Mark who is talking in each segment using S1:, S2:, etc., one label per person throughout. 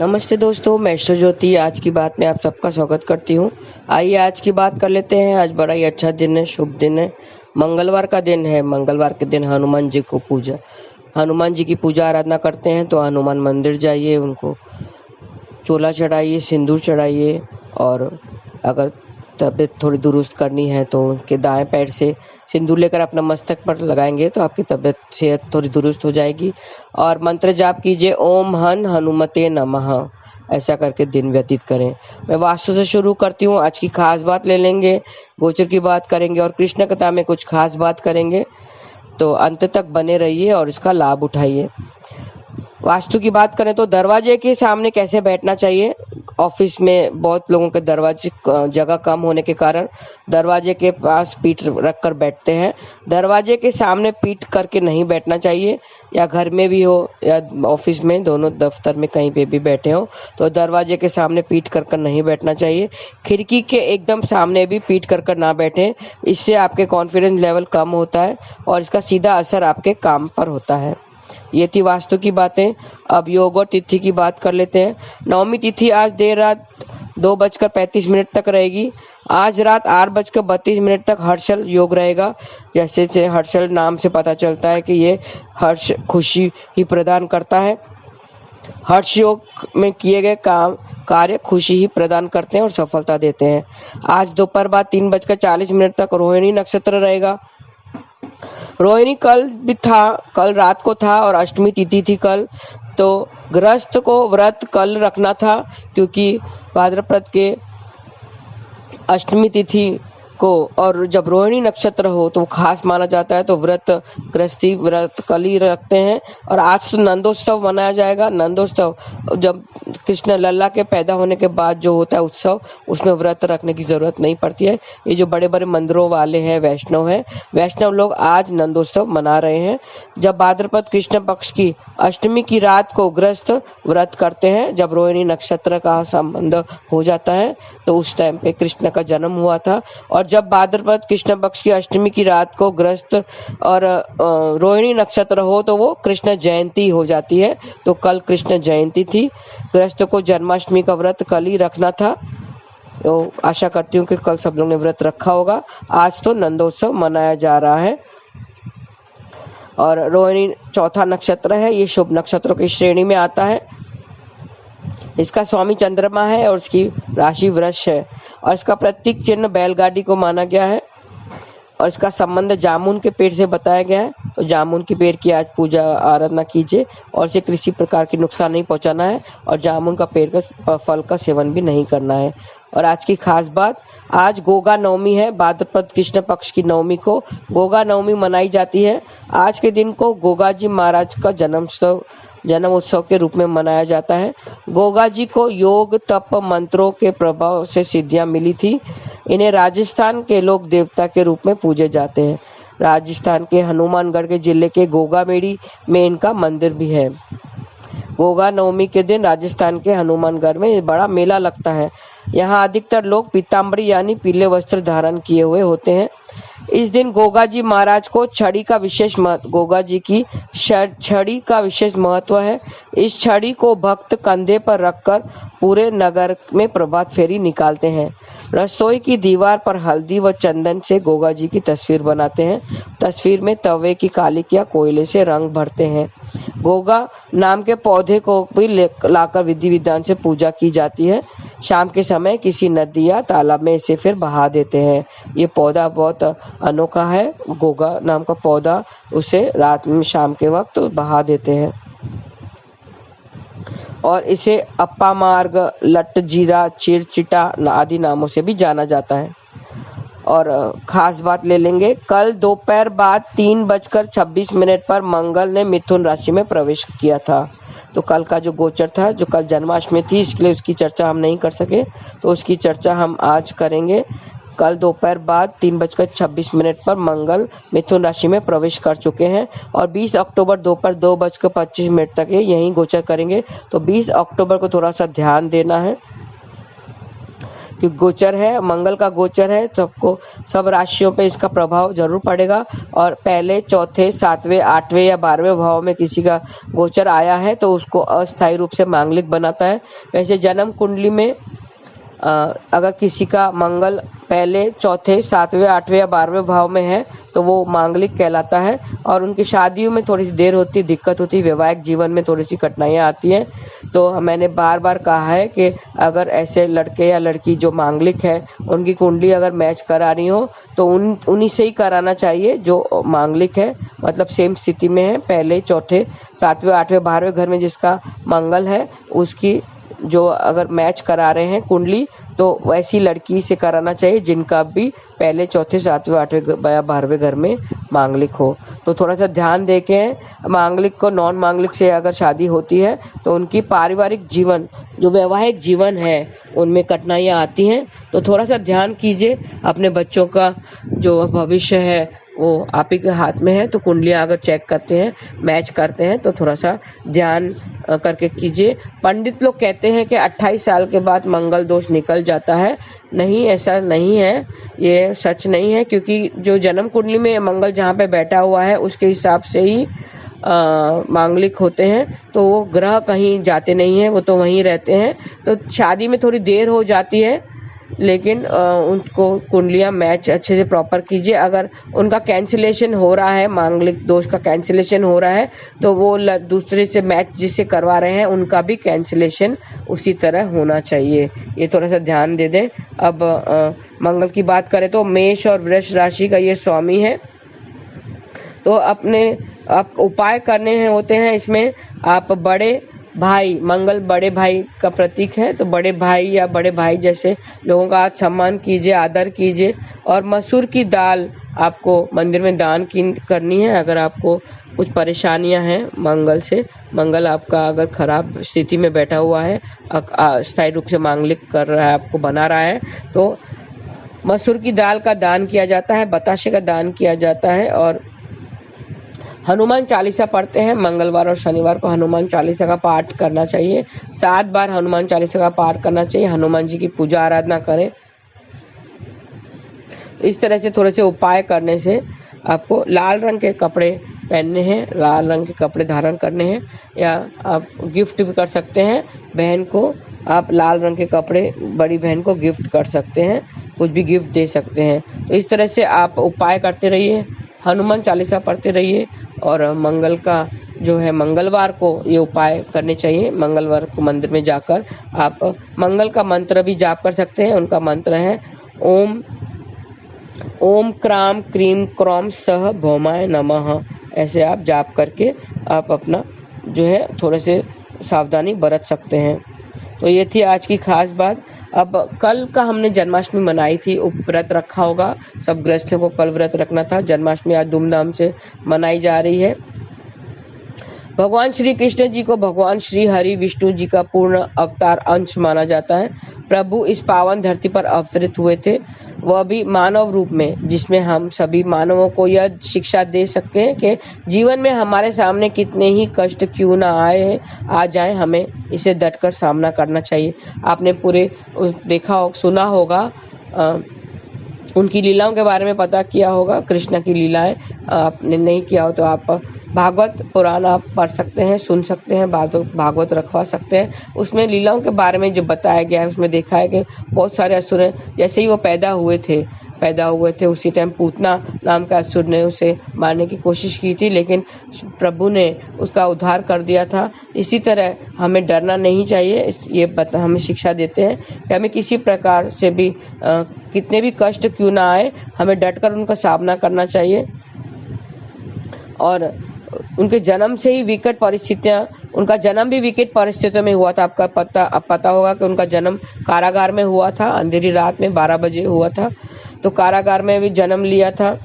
S1: नमस्ते दोस्तों, मैं ईश्वर ज्योति आज की बात में आप सबका स्वागत करती हूँ। आइए आज की बात कर लेते हैं। आज बड़ा ही अच्छा दिन है, शुभ दिन है, मंगलवार का दिन है। मंगलवार के दिन हनुमान जी की पूजा आराधना करते हैं। तो हनुमान मंदिर जाइए, उनको चोला चढ़ाइए, सिंदूर चढ़ाइए। और अगर तबीयत थोड़ी दुरुस्त करनी है तो उनके दाएं पैर से सिंदूर लेकर अपना मस्तक पर लगाएंगे तो आपकी तबीयत सेहत थोड़ी दुरुस्त हो जाएगी। और मंत्र जाप कीजिए, ओम हन हनुमते नमः। ऐसा करके दिन व्यतीत करें। मैं वास्तु से शुरू करती हूँ। आज की खास बात ले लेंगे, गोचर की बात करेंगे और कृष्ण कथा में कुछ खास बात करेंगे। तो अंत तक बने रहिए और इसका लाभ उठाइए। वास्तु की बात करें तो दरवाजे के सामने कैसे बैठना चाहिए। ऑफिस में बहुत लोगों के दरवाजे जगह कम होने के कारण दरवाजे के पास पीठ रखकर बैठते हैं। दरवाजे के सामने पीठ करके नहीं बैठना चाहिए। या घर में भी हो या ऑफिस में, दोनों दफ्तर में कहीं पे भी बैठे हो तो दरवाजे के सामने पीठ कर नहीं बैठना चाहिए। खिड़की के एकदम सामने भी पीठ कर ना बैठें। इससे आपके कॉन्फिडेंस लेवल कम होता है और इसका सीधा असर आपके काम पर होता है। ये थी वास्तु की बातें। अब योग और तिथि की बात कर लेते हैं। नवमी तिथि आज देर रात 2:35 तक रहेगी। आज रात 8:32 तक हर्षल योग रहेगा। जैसे से हर्षल नाम से पता चलता है कि ये हर्ष खुशी ही प्रदान करता है। हर्ष योग में किए गए कार्य खुशी ही प्रदान करते हैं और सफलता देते हैं। आज दोपहर बाद 3:40 तक रोहिणी नक्षत्र रहेगा। रोहिणी कल रात को था और अष्टमी तिथि थी कल। तो गृहस्थ को व्रत कल रखना था, क्योंकि भाद्रपद के अष्टमी तिथि को और जब रोहिणी नक्षत्र हो तो खास माना जाता है। तो गृहस्थी व्रत कल ही रखते हैं। और आज तो नंदोत्सव मनाया जाएगा। नंदोत्सव जब कृष्ण लल्ला के पैदा होने के बाद जो होता है उत्सव, उसमें व्रत रखने की जरूरत नहीं पड़ती है। ये जो बड़े बड़े मंदिरों वाले हैं, वैष्णव लोग आज नंदोत्सव मना रहे हैं। जब भाद्रपद कृष्ण पक्ष की अष्टमी की रात को गृहस्थ व्रत करते हैं, जब रोहिणी नक्षत्र का संबंध हो जाता है, तो उस टाइम पे कृष्ण का जन्म हुआ था। और जब भाद्रपद कृष्ण पक्ष की अष्टमी की रात को गृहस्थ और रोहिणी नक्षत्र हो तो वो कृष्ण जयंती हो जाती है। तो कल कृष्ण जयंती थी। गृहस्थ को जन्माष्टमी का व्रत कल ही रखना था। तो आशा करती हूँ कि कल सब लोग ने व्रत रखा होगा। आज तो नंदोत्सव मनाया जा रहा है। और रोहिणी चौथा नक्षत्र है, ये शुभ नक्षत्रों की श्रेणी में आता है। इसका स्वामी चंद्रमा है और इसकी राशि वृष है। और इसका प्रतीक चिन्ह बैलगाड़ी को माना गया है। और इसका संबंध जामुन के पेड़ से बताया गया है। तो जामुन के पेड़ की आज पूजा आराधना कीजिए और इसे किसी प्रकार की नुकसान नहीं पहुंचाना है। और जामुन का पेड़ का फल का सेवन भी नहीं करना है। और आज की खास बात, आज गोगा नवमी है। भाद्रपद कृष्ण पक्ष की नवमी को गोगा नवमी मनाई जाती है। आज के दिन को गोगा जी महाराज का जन्म उत्सव के रूप में मनाया जाता है। गोगा जी को योग तप मंत्रों के प्रभाव से सिद्धियां मिली थी। इन्हें राजस्थान के लोक देवता के रूप में पूजे जाते हैं। राजस्थान के हनुमानगढ़ के जिले के गोगामेड़ी में इनका मंदिर भी है। गोगा नवमी के दिन राजस्थान के हनुमानगढ़ में बड़ा मेला लगता है। यहाँ अधिकतर लोग पीताम्बरी यानी पीले वस्त्र धारण किए हुए होते हैं। इस दिन गोगा जी महाराज को छड़ी का विशेष महत्व है। इस छड़ी को भक्त कंधे पर रखकर पूरे नगर में प्रभात फेरी निकालते हैं। रसोई की दीवार पर हल्दी व चंदन से गोगा जी की तस्वीर बनाते हैं। तस्वीर में तवे की कालिक या कोयले से रंग भरते हैं। गोगा नाम के पौधे को भी लाकर विधि विधान से पूजा की जाती है। शाम के समय किसी नदी या तालाब में इसे फिर बहा देते हैं। ये पौधा बहुत अनोखा है। गोगा नाम का पौधा, उसे रात में शाम के वक्त बहा देते हैं। और इसे अप्पा मार्ग, लट जीरा, चिरचिटा आदि नामों से भी जाना जाता है। और खास बात ले लेंगे, कल दोपहर बाद 3:26 पर मंगल ने मिथुन राशि में प्रवेश किया था। तो कल का जो गोचर था, जो कल जन्माष्टमी थी, इसलिए उसकी चर्चा हम नहीं कर सके, तो उसकी चर्चा हम आज करेंगे। कल दोपहर बाद 3:26 पर मंगल मिथुन राशि में प्रवेश कर चुके हैं और 20 अक्टूबर दोपहर 2:25 तक ये यहीं गोचर करेंगे। तो 20 अक्टूबर को थोड़ा सा ध्यान देना है। कि गोचर है, मंगल का गोचर है, सबको सब राशियों पे इसका प्रभाव जरूर पड़ेगा। और पहले, चौथे, सातवें, आठवें या 12वें भाव में किसी का गोचर आया है तो उसको अस्थायी रूप से मांगलिक बनाता है। वैसे जन्म कुंडली में अगर किसी का मंगल पहले, चौथे, सातवें, आठवें या 12वें भाव में है तो वो मांगलिक कहलाता है। और उनकी शादियों में थोड़ी सी देर होती है, दिक्कत होती है, वैवाहिक जीवन में थोड़ी सी कठिनाइयाँ आती हैं। तो मैंने बार बार कहा है कि अगर ऐसे लड़के या लड़की जो मांगलिक है उनकी कुंडली अगर मैच करा रही हो तो उन्हीं से ही कराना चाहिए जो मांगलिक है, मतलब सेम स्थिति में है, पहले, चौथे, सातवें, आठवें, 12वें घर में जिसका मंगल है उसकी जो अगर मैच करा रहे हैं कुंडली तो वैसी लड़की से कराना चाहिए जिनका भी पहले, चौथे, सातवें, आठवें या 12वें घर में मांगलिक हो। तो थोड़ा सा ध्यान देके मांगलिक को नॉन मांगलिक से अगर शादी होती है तो उनकी पारिवारिक जीवन, जो वैवाहिक जीवन है, उनमें कठिनाइयाँ आती हैं। तो थोड़ा सा ध्यान कीजिए, अपने बच्चों का जो भविष्य है वो आप ही के हाथ में है। तो कुंडलियाँ अगर चेक करते हैं, मैच करते हैं तो थोड़ा सा ध्यान करके कीजिए। पंडित लोग कहते हैं कि 28 साल के बाद मंगल दोष निकल जाता है। नहीं, ऐसा नहीं है, ये सच नहीं है, क्योंकि जो जन्म कुंडली में मंगल जहाँ पे बैठा हुआ है उसके हिसाब से ही मांगलिक होते हैं। तो वो ग्रह कहीं जाते नहीं हैं, वो तो वहीं रहते हैं। तो शादी में थोड़ी देर हो जाती है, लेकिन उनको कुंडलियां मैच अच्छे से प्रॉपर कीजिए। अगर उनका कैंसिलेशन हो रहा है, मांगलिक दोष का कैंसिलेशन हो रहा है, तो वो दूसरे से मैच जिससे करवा रहे हैं उनका भी कैंसिलेशन उसी तरह होना चाहिए। ये थोड़ा सा ध्यान दे दें। अब मंगल की बात करें तो मेष और वृष राशि का ये स्वामी है। तो आप उपाय करने हैं होते हैं इसमें। आप बड़े भाई, मंगल बड़े भाई का प्रतीक है, तो बड़े भाई या बड़े भाई जैसे लोगों का आज सम्मान कीजिए, आदर कीजिए। और मसूर की दाल आपको मंदिर में दान करनी है। अगर आपको कुछ परेशानियां हैं मंगल से, मंगल आपका अगर खराब स्थिति में बैठा हुआ है, स्थायी रूप से मांगलिक कर रहा है, आपको बना रहा है, तो मसूर की दाल का दान किया जाता है, बताशे का दान किया जाता है। और हनुमान चालीसा पढ़ते हैं। मंगलवार और शनिवार को हनुमान चालीसा का पाठ करना चाहिए। 7 बार हनुमान चालीसा का पाठ करना चाहिए। हनुमान जी की पूजा आराधना करें। इस तरह से थोड़े से उपाय करने से आपको लाल रंग के कपड़े पहनने हैं, लाल रंग के कपड़े धारण करने हैं, या आप गिफ्ट भी कर सकते हैं बहन को। आप लाल रंग के कपड़े बड़ी बहन को गिफ्ट कर सकते हैं, कुछ भी गिफ्ट दे सकते हैं। तो इस तरह से आप उपाय करते रहिए, हनुमान चालीसा पढ़ते रहिए। और मंगल का जो है, मंगलवार को ये उपाय करने चाहिए। मंगलवार को मंदिर में जाकर आप मंगल का मंत्र भी जाप कर सकते हैं। उनका मंत्र है ओम क्राम क्रीम क्रौम सह भौमाय नमः। ऐसे आप जाप करके आप अपना जो है थोड़े से सावधानी बरत सकते हैं। तो ये थी आज की खास बात। अब कल का हमने जन्माष्टमी मनाई थी, व्रत रखा होगा, सब गृहस्थों को कल व्रत रखना था। जन्माष्टमी आज धूमधाम से मनाई जा रही है। भगवान श्री कृष्ण जी को भगवान श्री हरि विष्णु जी का पूर्ण अवतार अंश माना जाता है। प्रभु इस पावन धरती पर अवतरित हुए थे, वह भी मानव रूप में, जिसमें हम सभी मानवों को यह शिक्षा दे सकते हैं कि जीवन में हमारे सामने कितने ही कष्ट क्यों ना आ जाए, हमें इसे डटकर सामना करना चाहिए। आपने पूरे देखा हो, सुना होगा, उनकी लीलाओं के बारे में पता किया होगा। कृष्ण की लीलाएं आपने नहीं किया हो तो आप भागवत पुराण आप पढ़ सकते हैं, सुन सकते हैं, भागवत रखवा सकते हैं। उसमें लीलाओं के बारे में जो बताया गया है उसमें देखा है कि बहुत सारे असुर हैं। जैसे ही वो पैदा हुए थे उसी टाइम पूतना नाम का असुर ने उसे मारने की कोशिश की थी, लेकिन प्रभु ने उसका उद्धार कर दिया था। इसी तरह हमें डरना नहीं चाहिए। ये हमें शिक्षा देते हैं कि हमें किसी प्रकार से भी कितने भी कष्ट क्यों ना आए, हमें डटकर उनका सामना करना चाहिए। और उनके जन्म से ही विकट परिस्थितियां, उनका जन्म भी विकट परिस्थितियों में हुआ था। आपका पता होगा कि उनका जन्म कारागार में हुआ था, अंधेरी रात में 12 बजे हुआ था। तो कारागार में भी जन्म लिया था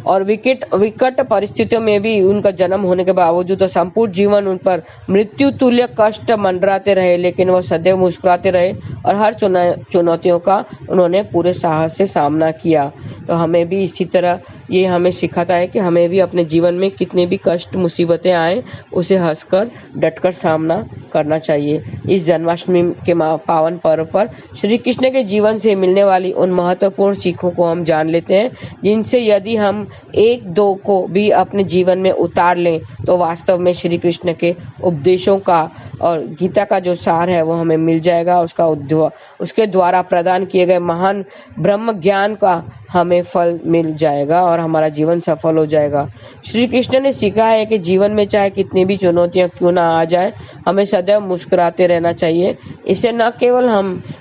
S1: और विकट परिस्थितियों में भी उनका जन्म होने के बावजूद तो संपूर्ण जीवन उन पर मृत्यु तुल्य कष्ट मंडराते रहे, लेकिन वह सदैव मुस्कुराते रहे और हर चुनौतियों का उन्होंने पूरे साहस से सामना किया। तो हमें भी इसी तरह ये हमें सिखाता है कि हमें भी अपने जीवन में कितने भी कष्ट मुसीबतें आए उसे हंसकर डटकर सामना करना चाहिए। इस जन्माष्टमी के पावन पर्व पर श्री कृष्ण के जीवन से मिलने वाली उन महत्वपूर्ण सीखों को हम जान लेते हैं, जिनसे यदि हम एक दो को भी अपने जीवन में उतार लें तो वास्तव में श्री कृष्ण के उपदेशों का और गीता का जो सार है वो हमें मिल जाएगा। उसके द्वारा प्रदान किए गए महान ब्रह्म ज्ञान का हमें फल मिल जाएगा और हमारा जीवन सफल हो जाएगा। श्री कृष्ण ने सिखाया है कि जीवन में चाहे कितनी भी चुनौतियां क्यों ना आ जाए, हमें सदैव मुस्कुराते रहना चाहिए। इससे न केवल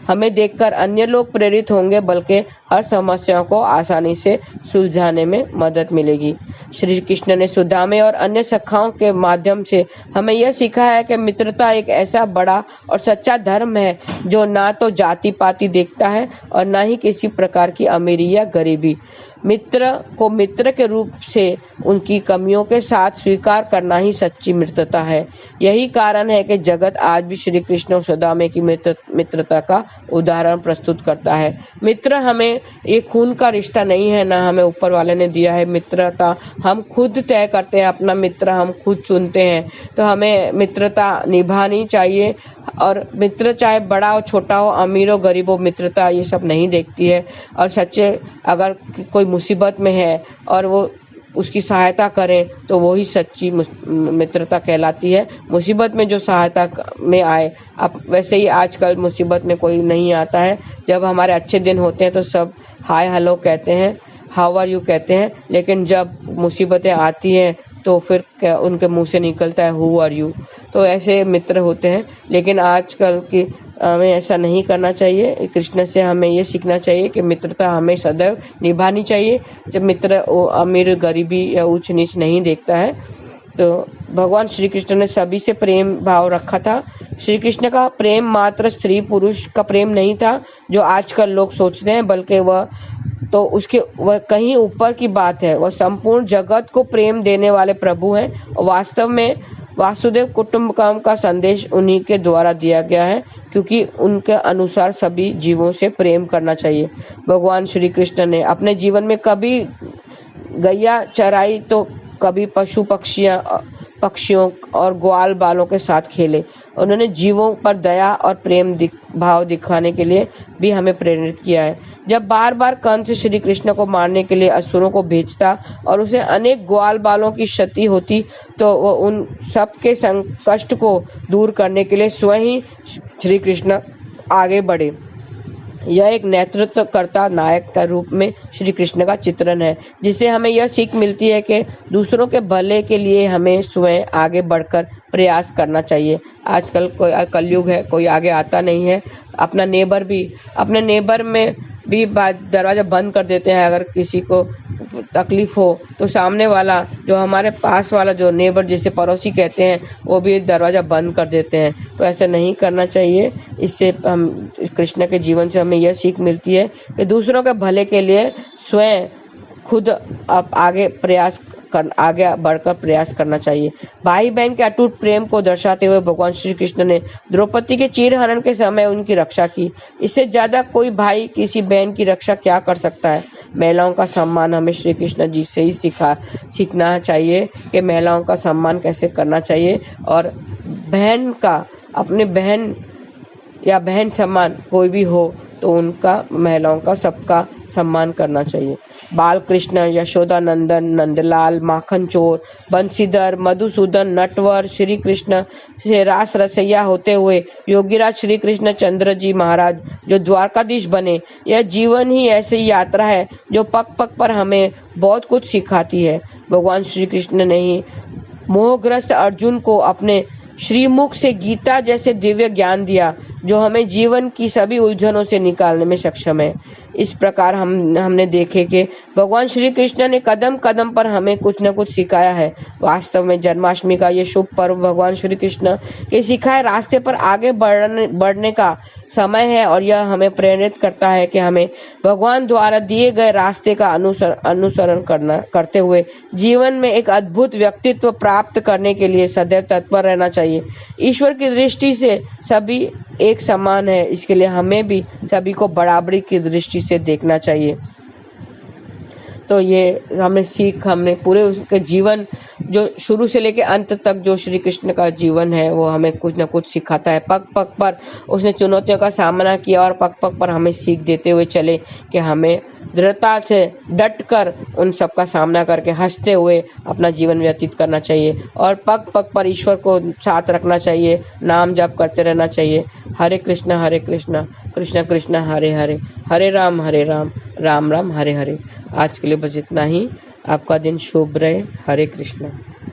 S1: हमें देखकर अन्य लोग प्रेरित होंगे, बल्कि हर समस्या को आसानी से सुलझाने में मदद मिलेगी। श्री कृष्ण ने सुदामे और अन्य सखाओं के माध्यम से हमें यह सिखाया है कि मित्रता एक ऐसा बड़ा और सच्चा धर्म है जो ना तो जाति पाति देखता है और ना ही किसी प्रकार की अमीरी या गरीबी। मित्र को मित्र के रूप से उनकी कमियों के साथ स्वीकार करना ही सच्ची मित्रता है। यही कारण है कि जगत आज भी श्री कृष्ण और सुदामे की मित्रता का उदाहरण प्रस्तुत करता है। मित्र हमें ये खून का रिश्ता नहीं है, ना हमें ऊपर वाले ने दिया है। मित्रता हम खुद तय करते हैं, अपना मित्र हम खुद चुनते हैं। तो हमें मित्रता निभानी चाहिए और मित्र चाहे बड़ा हो छोटा हो, अमीर हो गरीब हो, मित्रता ये सब नहीं देखती है। और सच्चे अगर कोई मुसीबत में है और वो उसकी सहायता करें तो वो ही सच्ची मित्रता कहलाती है। मुसीबत में जो सहायता में आए, अब वैसे ही आजकल मुसीबत में कोई नहीं आता है। जब हमारे अच्छे दिन होते हैं तो सब हाय हेलो कहते हैं, हाउ आर यू कहते हैं, लेकिन जब मुसीबतें आती हैं तो फिर उनके मुंह से निकलता है हु आर यू। तो ऐसे मित्र होते हैं, लेकिन आजकल की हमें ऐसा नहीं करना चाहिए। कृष्ण से हमें ये सीखना चाहिए कि मित्रता हमें सदैव निभानी चाहिए। जब मित्र अमीर गरीबी या ऊंच नीच नहीं देखता है। तो भगवान श्री कृष्ण ने सभी से प्रेम भाव रखा था। श्री कृष्ण का प्रेम मात्र स्त्री पुरुष का प्रेम नहीं था जो आजकल लोग सोचते हैं, बल्कि वह कहीं ऊपर की बात है। वह संपूर्ण जगत को प्रेम देने वाले प्रभु हैं और वास्तव में वासुदेव कुटुंबकम का संदेश उन्हीं के द्वारा दिया गया है, क्योंकि उनके अनुसार सभी जीवों से प्रेम करना चाहिए। भगवान श्री कृष्ण ने अपने जीवन में कभी गैया चराई तो कभी पशु पक्षियों और ग्वाल बालों के साथ खेले। उन्होंने जीवों पर दया और प्रेम भाव दिखाने के लिए भी हमें प्रेरित किया है। जब बार बार कंस श्री कृष्ण को मारने के लिए असुरों को भेजता और उसे अनेक ग्वाल बालों की क्षति होती, तो वो उन सब के कष्ट को दूर करने के लिए स्वयं ही श्री कृष्ण आगे बढ़े। यह एक नेतृत्वकर्ता नायक का रूप में श्री कृष्ण का चित्रण है, जिससे हमें यह सीख मिलती है कि दूसरों के भले के लिए हमें स्वयं आगे बढ़कर प्रयास करना चाहिए। आजकल कोई कलयुग है, कोई आगे आता नहीं है। अपने नेबर में भी दरवाजा बंद कर देते हैं। अगर किसी को तकलीफ हो तो सामने वाला, जो हमारे पास वाला, जो नेबर जिसे पड़ोसी कहते हैं, वो भी दरवाजा बंद कर देते हैं। तो ऐसा नहीं करना चाहिए। इससे हम कृष्ण के जीवन से हमें यह सीख मिलती है कि दूसरों के भले के लिए स्वयं खुद आगे बढ़कर प्रयास करना चाहिए। भाई बहन के अटूट प्रेम को दर्शाते हुए भगवान श्री कृष्ण ने द्रौपदी के चीरहरण के समय उनकी रक्षा की। इससे ज्यादा कोई भाई किसी बहन की रक्षा क्या कर सकता है। महिलाओं का सम्मान हमें श्री कृष्ण जी से ही सीखना चाहिए कि महिलाओं का सम्मान कैसे करना चाहिए। और अपने बहन या बहन सम्मान कोई भी हो तो उनका, महिलाओं का, सबका सम्मान करना चाहिए। बाल कृष्ण, यशोदा नंदन, नंदलाल, माखन चोर, बंसीधर, मधुसूदन, नटवर श्री कृष्ण से रास रसैया होते हुए योगीराज श्री कृष्ण चंद्र जी महाराज जो द्वारकाधीश बने। यह जीवन ही ऐसी यात्रा है जो पग पग पर हमें बहुत कुछ सिखाती है। भगवान श्री कृष्ण ने ही मोहग्रस्त अर्जुन को अपने श्रीमुख से गीता जैसे दिव्य ज्ञान दिया, जो हमें जीवन की सभी उलझनों से निकालने में सक्षम है। इस प्रकार हमने देखे कि भगवान श्री कृष्ण ने कदम कदम पर हमें कुछ न कुछ सिखाया है। वास्तव में जन्माष्टमी का ये शुभ पर्व भगवान श्री कृष्ण के सिखाए रास्ते पर आगे बढ़ने का समय है और यह हमें प्रेरित करता है कि हमें भगवान द्वारा दिए गए रास्ते का अनुसरण करते हुए जीवन में एक अद्भुत व्यक्तित्व प्राप्त करने के लिए सदैव तत्पर रहना चाहिए। ईश्वर की दृष्टि से सभी एक समान है, इसके लिए हमें भी सभी को बराबरी की दृष्टि से देखना चाहिए। तो ये हमें सीख, हमने पूरे उसके जीवन जो शुरू से लेके अंत तक जो श्री कृष्ण का जीवन है वो हमें कुछ न कुछ सिखाता है। पग पग पर उसने चुनौतियों का सामना किया और पग पग पर हमें सीख देते हुए चले कि हमें दृढ़ता से डट कर उन सब का सामना करके हंसते हुए अपना जीवन व्यतीत करना चाहिए और पग पग पर ईश्वर को साथ रखना चाहिए, नाम जप करते रहना चाहिए। हरे कृष्ण कृष्ण कृष्ण हरे हरे, हरे राम राम राम हरे हरे। आज के लिए बस इतना ही। आपका दिन शुभ रहे। हरे कृष्ण।